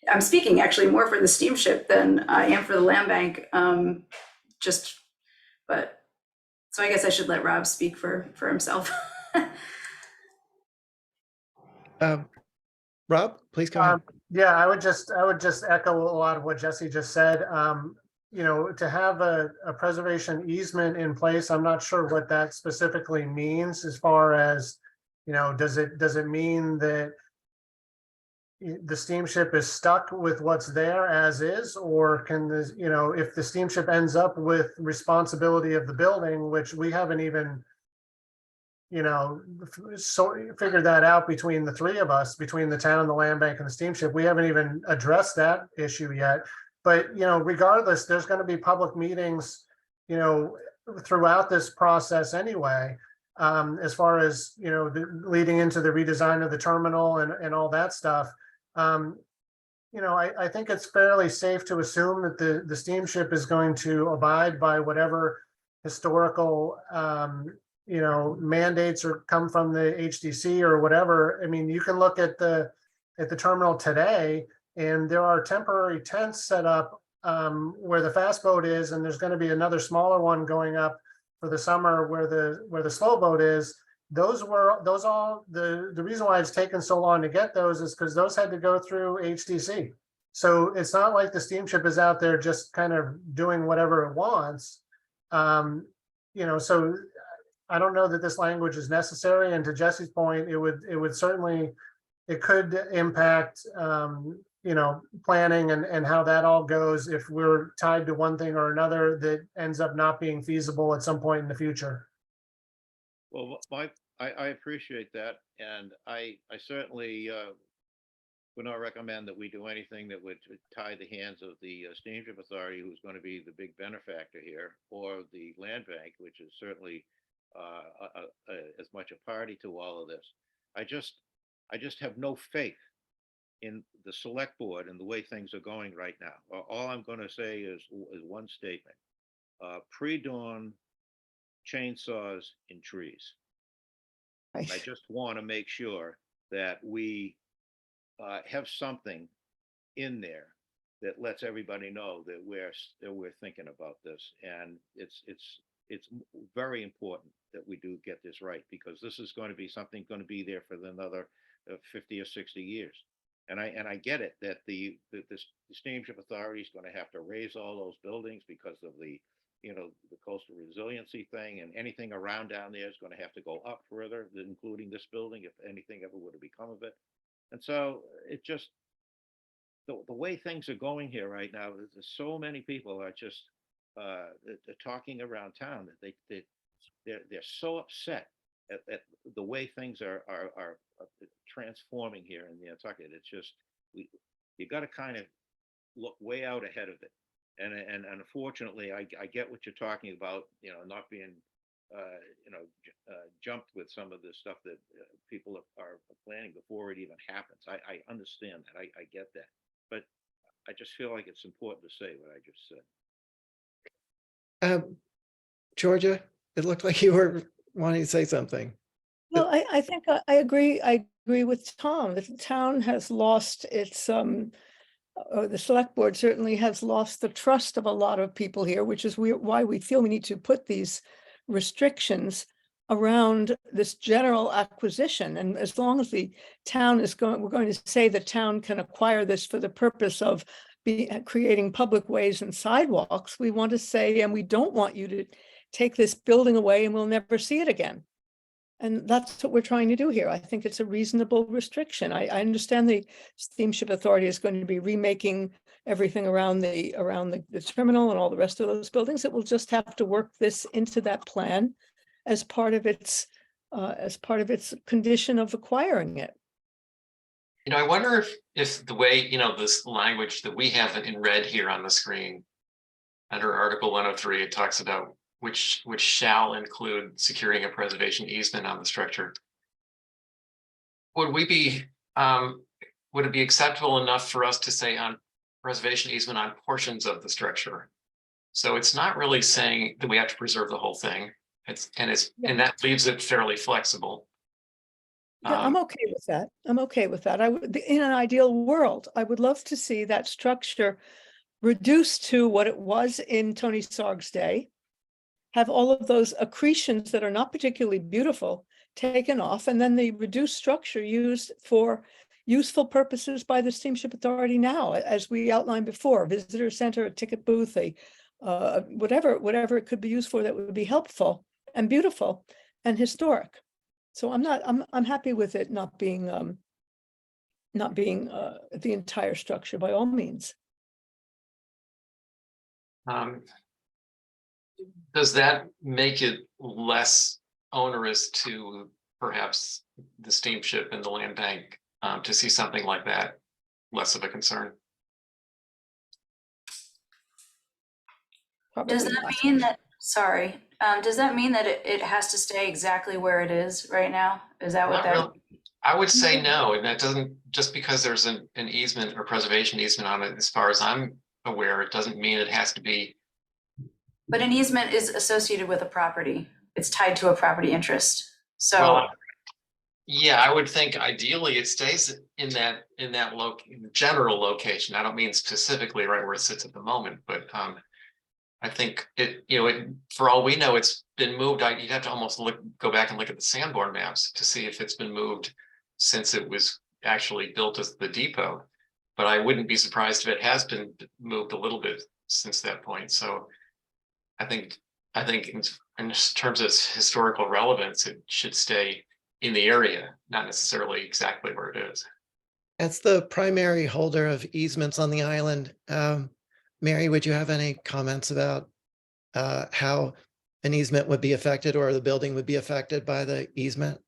I'm speaking actually more for the steamship than I am for the land bank. So I guess I should let Rob speak for himself. Rob, please go ahead. Yeah, I would just echo a lot of what Jesse just said. To have a preservation easement in place, I'm not sure what that specifically means as far as, does it mean that the steamship is stuck with what's there as is, or can this, if the steamship ends up with responsibility of the building, which we haven't even, so figure that out between the three of us, between the town, the land bank, and the steamship. We haven't even addressed that issue yet. But regardless, there's going to be public meetings, throughout this process anyway, as far as leading into the redesign of the terminal and all that stuff. I think it's fairly safe to assume that the steamship is going to abide by whatever historical mandates or come from the HDC or whatever. I mean, you can look at the terminal today, and there are temporary tents set up where the fast boat is, and there's going to be another smaller one going up for the summer where the slow boat is. those the reason why it's taken so long to get those is because those had to go through HDC. So it's not like the steamship is out there just kind of doing whatever it wants. So I don't know that this language is necessary. And to Jesse's point, it certainly, it could impact, planning and how that all goes if we're tied to one thing or another that ends up not being feasible at some point in the future. Well, I appreciate that, and I certainly would not recommend that we do anything that would tie the hands of the Steamship Authority, who's going to be the big benefactor here, or the land bank, which is certainly as much a party to all of this. I just have no faith in the select board and the way things are going right now. All I'm going to say is one statement: pre-dawn chainsaws in trees. Right. I just want to make sure that we have something in there that lets everybody know that we're thinking about this, and it's very important that we do get this right, because this is going to be something going to be there for another 50 or 60 years. And I get it that the Steamship Authority is going to have to raise all those buildings because of the coastal resiliency thing, and anything around down there is going to have to go up further, including this building, if anything ever would have become of it. And so it just, the way things are going here right now, there's so many people are just they're talking around town that they're so upset at the way things are transforming here in Nantucket. It's just, you got to kind of look way out ahead of it. And unfortunately, I get what you're talking about, not being jumped with some of the stuff that people are planning before it even happens. I understand that. I get that. But I just feel like it's important to say what I just said. Georgia, it looked like you were wanting to say something. Well, I think I agree. I agree with Tom that the town has lost its, the select board certainly has lost the trust of a lot of people here, which is why we feel we need to put these restrictions around this general acquisition. And as long as the town is we're going to say the town can acquire this for the purpose of creating public ways and sidewalks, we want to say, and we don't want you to take this building away and we'll never see it again. And that's what we're trying to do here. I think it's a reasonable restriction. I understand the Steamship Authority is going to be remaking everything around the terminal and all the rest of those buildings. It will just have to work this into that plan as part of its condition of acquiring it. I wonder if the way, this language that we have in red here on the screen under Article 103, it talks about which shall include securing a preservation easement on the structure. Would it be acceptable enough for us to say on preservation easement on portions of the structure? So it's not really saying that we have to preserve the whole thing. And that leaves it fairly flexible. Yeah, I'm okay with that. I'm okay with that. In an ideal world, I would love to see that structure reduced to what it was in Tony Sarg's day, have all of those accretions that are not particularly beautiful taken off, and then the reduced structure used for useful purposes by the Steamship Authority now, as we outlined before, visitor center, a ticket booth, whatever it could be used for that would be helpful and beautiful and historic. So I'm happy with it not being the entire structure by all means. Does that make it less onerous to perhaps the steamship and the land bank to see something like that less of a concern? Does that mean that, sorry, does that mean that it has to stay exactly where it is right now? Is that what Not that? really. I would say no, and that doesn't, just because there's an easement or preservation easement on it, as far as I'm aware, it doesn't mean it has to be. But an easement is associated with a property. It's tied to a property interest. So. Well, yeah, I would think ideally it stays in that general location. I don't mean specifically right where it sits at the moment, but I think for all we know, it's been moved. You'd have to almost go back and look at the Sanborn maps to see if it's been moved since it was actually built as the depot. But I wouldn't be surprised if it has been moved a little bit since that point. So I think in terms of historical relevance, it should stay in the area, not necessarily exactly where it is. As the primary holder of easements on the island, Mary, would you have any comments about how an easement would be affected or the building would be affected by the easement?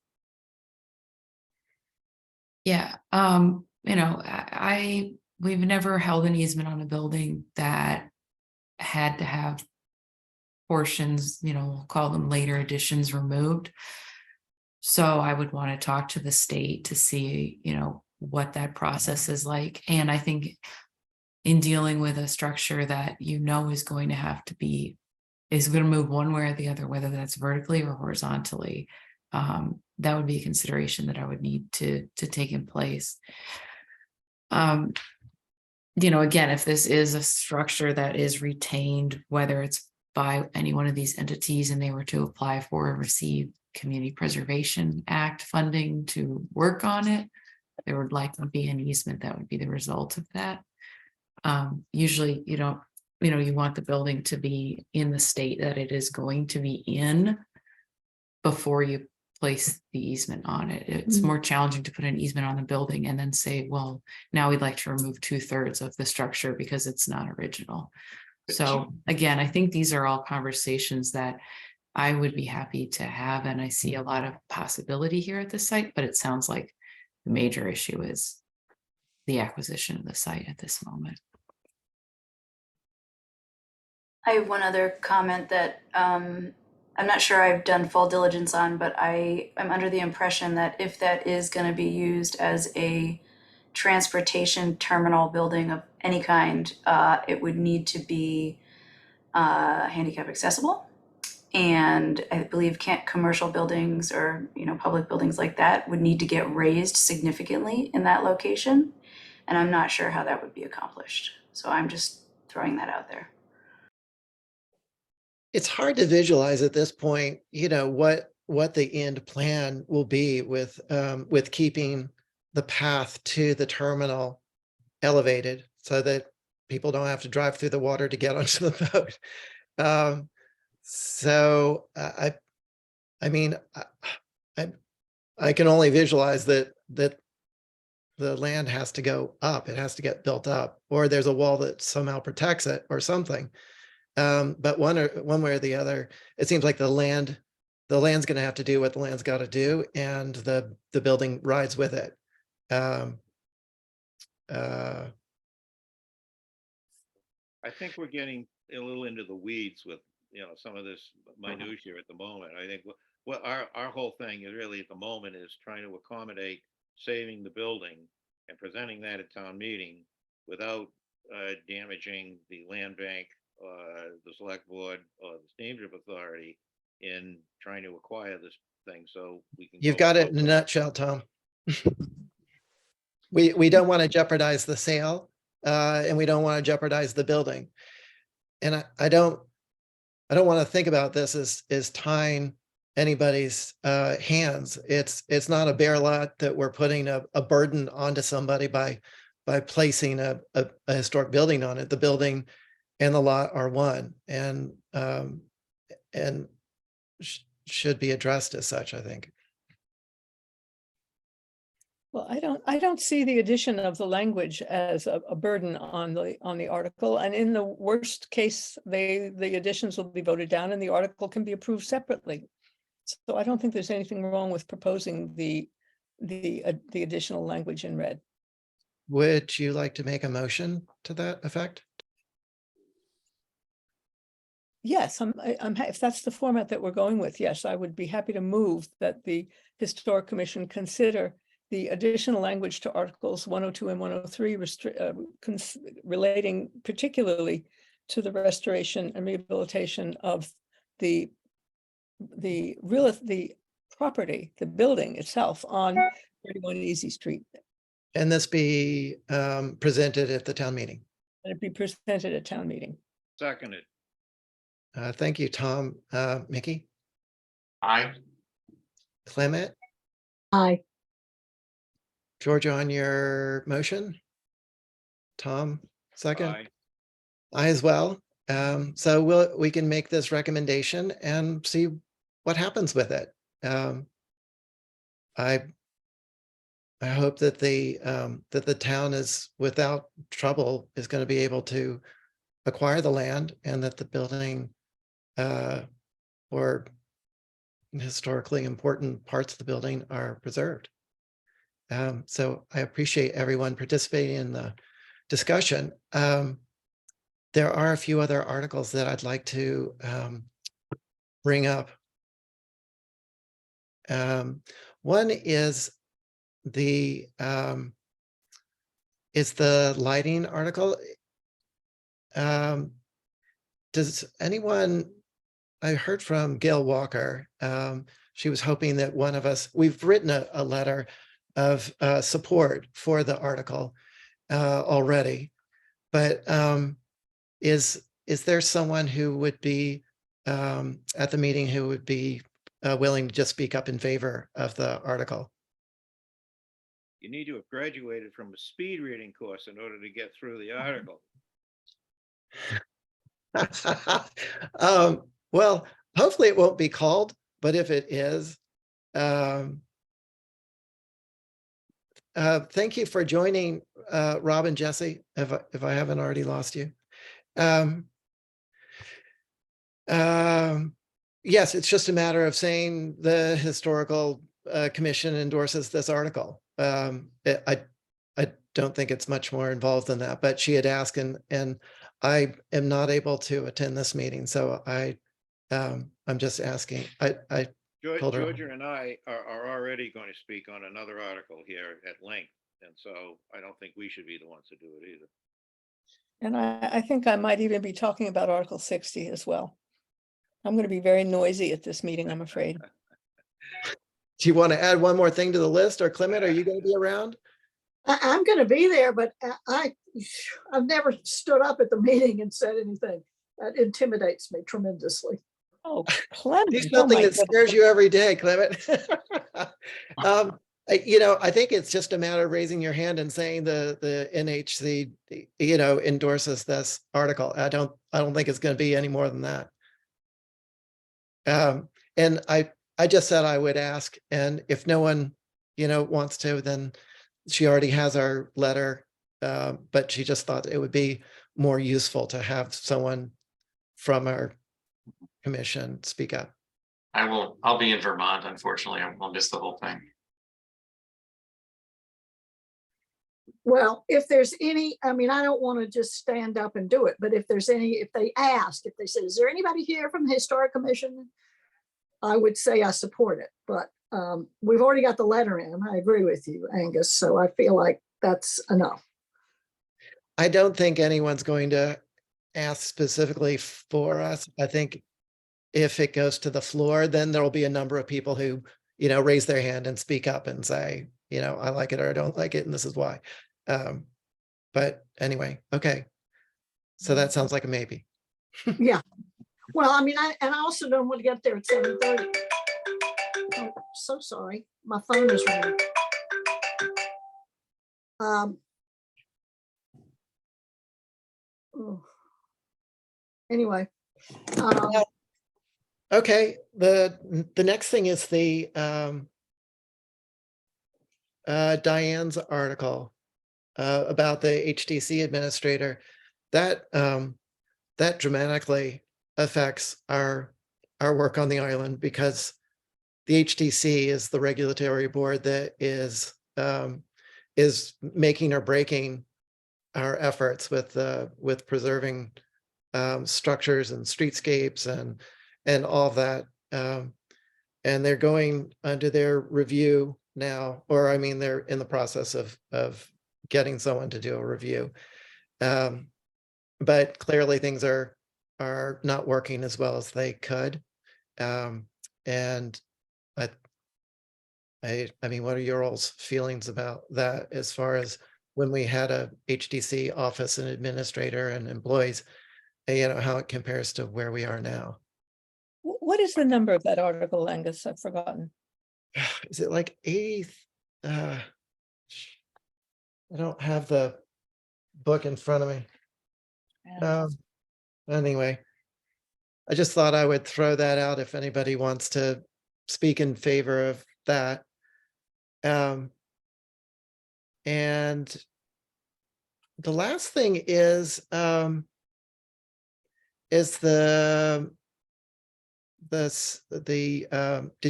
Yeah, we've never held an easement on a building that had to have portions, we'll call them later additions, removed. So I would want to talk to the state to see, what that process is like. And I think in dealing with a structure that is going to have to be, is going to move one way or the other, whether that's vertically or horizontally, that would be a consideration that I would need to take in place. Again, if this is a structure that is retained, whether it's by any one of these entities and they were to apply for and receive Community Preservation Act funding to work on it, there would likely be an easement that would be the result of that. Usually you want the building to be in the state that it is going to be in before you place the easement on it. It's more challenging to put an easement on the building and then say, well, now we'd like to remove 2/3 of the structure because it's not original. So again, I think these are all conversations that I would be happy to have, and I see a lot of possibility here at the site, but it sounds like the major issue is the acquisition of the site at this moment. I have one other comment that I'm not sure I've done full diligence on, but I'm under the impression that if that is going to be used as a transportation terminal building of any kind, it would need to be handicap accessible. And I believe commercial buildings or public buildings like that would need to get raised significantly in that location. And I'm not sure how that would be accomplished. So I'm just throwing that out there. It's hard to visualize at this point, what the end plan will be with keeping the path to the terminal elevated so that people don't have to drive through the water to get onto the boat. So I mean, I can only visualize that the land has to go up. It has to get built up, or there's a wall that somehow protects it or something. But one way or the other, it seems like the land's going to have to do what the land's got to do, and the building rides with it. I think we're getting a little into the weeds with, some of this minutia at the moment. I think what our whole thing is really at the moment is trying to accommodate saving the building and presenting that at town meeting without damaging the land bank, the select board, or the steamship authority in trying to acquire this thing so we can. You've got it in a nutshell, Tom. We don't want to jeopardize the sale, and we don't want to jeopardize the building. And I don't want to think about this as tying anybody's hands. It's not a bare lot that we're putting a burden onto somebody by placing a historic building on it. The building and the lot are one, and should be addressed as such, I think. Well, I don't see the addition of the language as a burden on the article. And in the worst case, the additions will be voted down and the article can be approved separately. So I don't think there's anything wrong with proposing the additional language in red. Would you like to make a motion to that effect? Yes, if that's the format that we're going with, yes, I would be happy to move that the Historic Commission consider the additional language to Articles 102 and 103 relating particularly to the restoration and rehabilitation of the property, the building itself on 31 Easy Street. And this be presented at the town meeting. And it be presented at town meeting. Seconded. Thank you, Tom. Mickey, I, Clement, Aye. Georgia on your motion? Tom, second? Aye. I as well. So we can make this recommendation and see what happens with it. I hope that the town is without trouble is going to be able to acquire the land and that the building or historically important parts of the building are preserved. So I appreciate everyone participating in the discussion. There are a few other articles that I'd like to bring up. One is the lighting article. Does anyone, I heard from Gail Walker, she was hoping that one of us, we've written a letter of support for the article already, but is there someone who would be at the meeting who would be willing to just speak up in favor of the article? You need to have graduated from a speed reading course in order to get through the article. Well, hopefully it won't be called, but if it is, thank you for joining, Rob and Jesse, if I haven't already lost you. Yes, it's just a matter of saying the historical commission endorses this article. I don't think it's much more involved than that, but she had asked, and I am not able to attend this meeting, so I'm just asking. I told her. Georgia and I are already going to speak on another article here at length, and so I don't think we should be the ones to do it either. And I think I might even be talking about Article 60 as well. I'm going to be very noisy at this meeting, I'm afraid. Do you want to add one more thing to the list, or Clement, are you going to be around? I'm going to be there, but I've never stood up at the meeting and said anything. That intimidates me tremendously. Oh, Clement. Do oh something my that goodness. scares you every day, Clement. I think it's just a matter of raising your hand and saying the NHC, endorses this article. I don't think it's going to be any more than that. And I just said I would ask, and if no one, wants to, then she already has our letter. But she just thought it would be more useful to have someone from our commission speak up. I'll be in Vermont, unfortunately. I'll miss the whole thing. Well, if there's any, I don't want to just stand up and do it, but if there's any, if they say, is there anybody here from the Historic Commission? I would say I support it, but we've already got the letter in. I agree with you, Angus. So I feel like that's enough. I don't think anyone's going to ask specifically for us. I think if it goes to the floor, then there'll be a number of people who, raise their hand and speak up and say, I like it or I don't like it, and this is why. But anyway, okay. So that sounds like a maybe. Yeah. Well, I also don't want to get there at 7:30. Oh, so sorry. My phone is ringing. Anyway. Okay. The next thing is the Diane's article about the HTC administrator. That dramatically affects our work on the island, because the HTC is the regulatory board that is making or breaking our efforts with preserving structures and streetscapes and all of that. And they're going under their review now, or they're in the process of getting someone to do a review. But clearly things are not working as well as they could. And what are your all's feelings about that, as far as when we had a HDC office and administrator and employees, you know, how it compares to where we are now. What is the number of that article, Angus? I've forgotten. Is it like 80? I don't have the book in front of me. Anyway, I just thought I would throw that out if anybody wants to speak in favor of that. And the last thing is did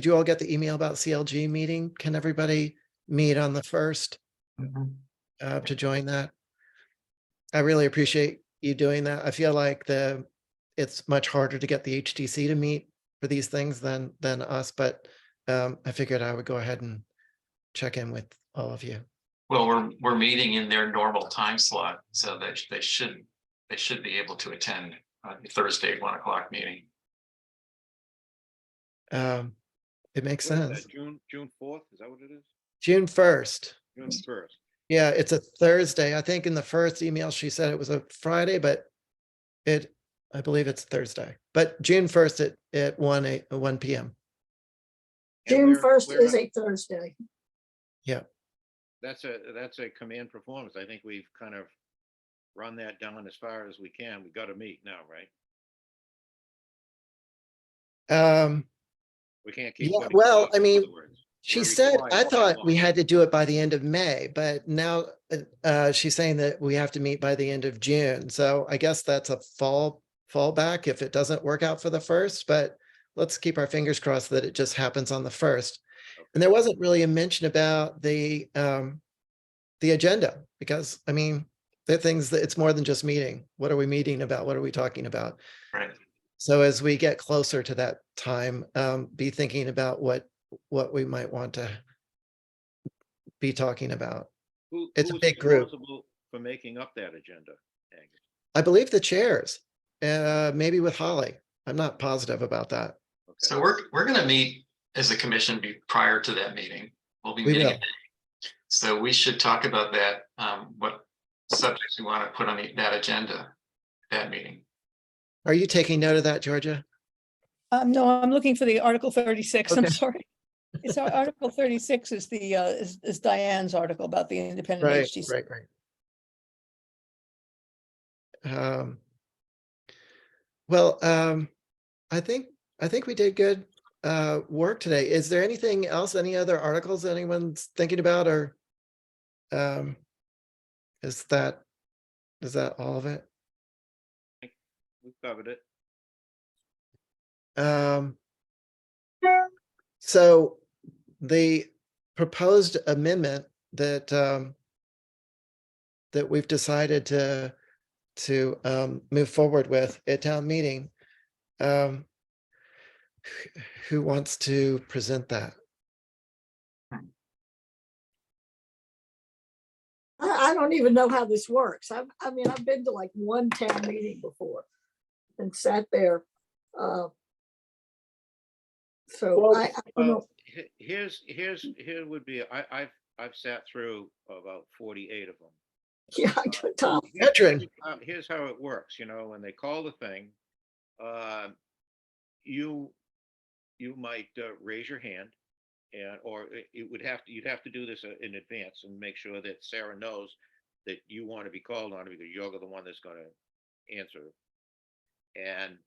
you all get the email about CLG meeting? Can everybody meet on the 1st to join that? I really appreciate you doing that. I feel like it's much harder to get the HTC to meet for these things than us, but I figured I would go ahead and check in with all of you. Well, we're meeting in their normal time slot, so that they should be able to attend the Thursday 1 o'clock meeting. It makes What is sense. that, June 4th, is that what it is? June 1st. June 1st. Yeah, it's a Thursday. I think in the first email she said it was a Friday, but I believe it's Thursday. But June 1st at 1 p.m. And June we're- 1st we're is not- a Thursday. Yeah. That's a command performance. I think we've kind of run that down as far as we can. We got to meet now, right? We can't keep. Yeah, putting well, it off, I in mean, other words. she We're said, required I by thought law. we had to do it by the end of May, but now she's saying that we have to meet by the end of June. So I guess that's a fallback if it doesn't work out for the 1st, but let's keep our fingers crossed that it just happens on the 1st. And there wasn't really a mention about the agenda, because I mean, the things that it's more than just meeting. What are we meeting about? What are we talking about? Right. So as we get closer to that time, be thinking about what we might want to be talking about. It's a Who's big group. responsible for making up that agenda, Angus? I believe the chairs, maybe with Holly. I'm not positive about that. Okay. So we're going to meet as a commission prior to that meeting. We'll be We meeting. will. So we should talk about that, what subjects we want to put on that agenda, that meeting. Are you taking note of that, Georgia? No, I'm looking for the Article 36. I'm Okay. sorry. It's Article 36 is the is Diane's article about the independent Right, HTC. right. Well, I think we did good work today. Is there anything else, any other articles anyone's thinking about, or is that all of it? We've covered it. So the proposed amendment that that we've decided to move forward with at town meeting, who wants to present that? I don't even know how this works. I mean, I've been to like one town meeting before and sat there. So Well, I don't know. Here would be, I've sat through about 48 of them. Yeah, I do, Tom. Veteran. Here's how it works, when they call the thing, you might raise your hand, or you'd have to do this in advance and make sure that Sarah knows that you want to be called on, because you're the one that's going to answer. And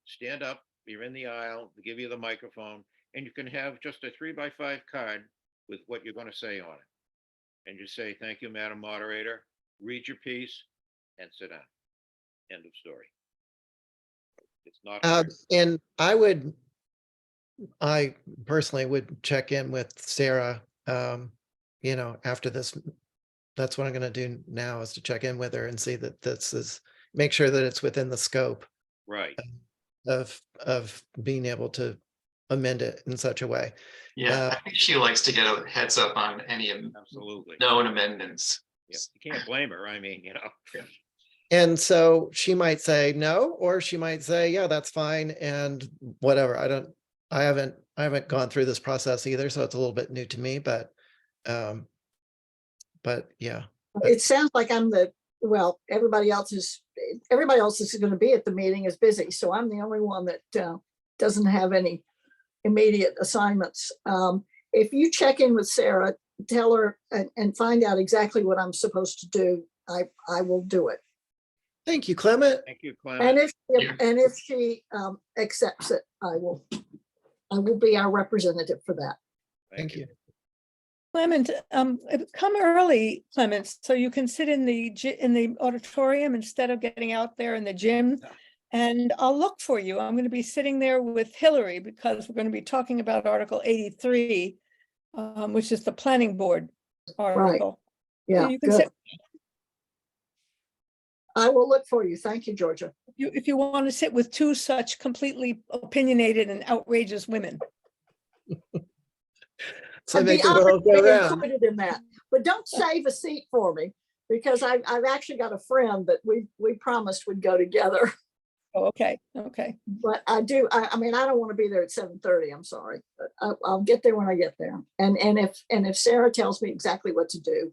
stand up, you're in the aisle, they give you the microphone, and you can have just a 3x5 card with what you're going to say on it. And you say, "Thank you, Madam Moderator," read your piece, and sit down. End of story. It's not hard. And I personally would check in with Sarah, after this. That's what I'm going to do now, is to check in with her and see that make sure that it's within the scope Right. of being able to amend it in such a way. Yeah, I think she likes to get a heads up on any Absolutely. known amendments. Yeah, you can't blame her. I mean, And so she might say no, or she might say, yeah, that's fine. And whatever. I haven't gone through this process either, so it's a little bit new to me, but yeah. It sounds like I'm the well, everybody else is going to be at the meeting is busy. So I'm the only one that doesn't have any immediate assignments. If you check in with Sarah, tell her and find out exactly what I'm supposed to do, I will do it. Thank you, Clement. Thank you, And Clement. if she accepts it, I will be our representative for that. Thank you. Clement, come early, Clement, so you can sit in the auditorium instead of getting out there in the gym. And I'll look for you. I'm going to be sitting there with Hillary because we're going to be talking about Article 83, which is the planning board article. So Yeah, you can good. sit, I will look for you. Thank you, Georgia. if you want to sit with two such completely opinionated and outrageous women. So I'd be make it honored all to go be round. included in that, but don't save a seat for me because I've actually got a friend that we promised we'd go together. Oh, okay, okay. But I do. I mean, I don't want to be there at 7:30. I'm sorry, but I'll get there when I get there. And if Sarah tells me exactly what to do,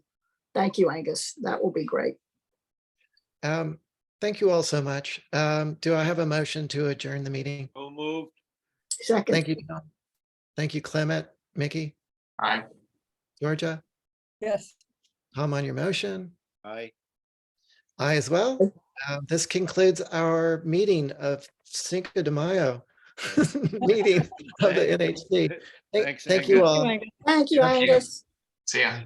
thank you, Angus. That will be great. Thank you all so much. Do I have a motion to adjourn the meeting? So moved. Second. Thank you, Tom. Thank you, Clement, Mickey, Aye. Georgia, Yes. Tom on your motion. Aye. I as well. This concludes our meeting of Cinco de Mayo meeting of the NHC. Thanks, Thank you Angus. all. Thank you, Angus. See ya.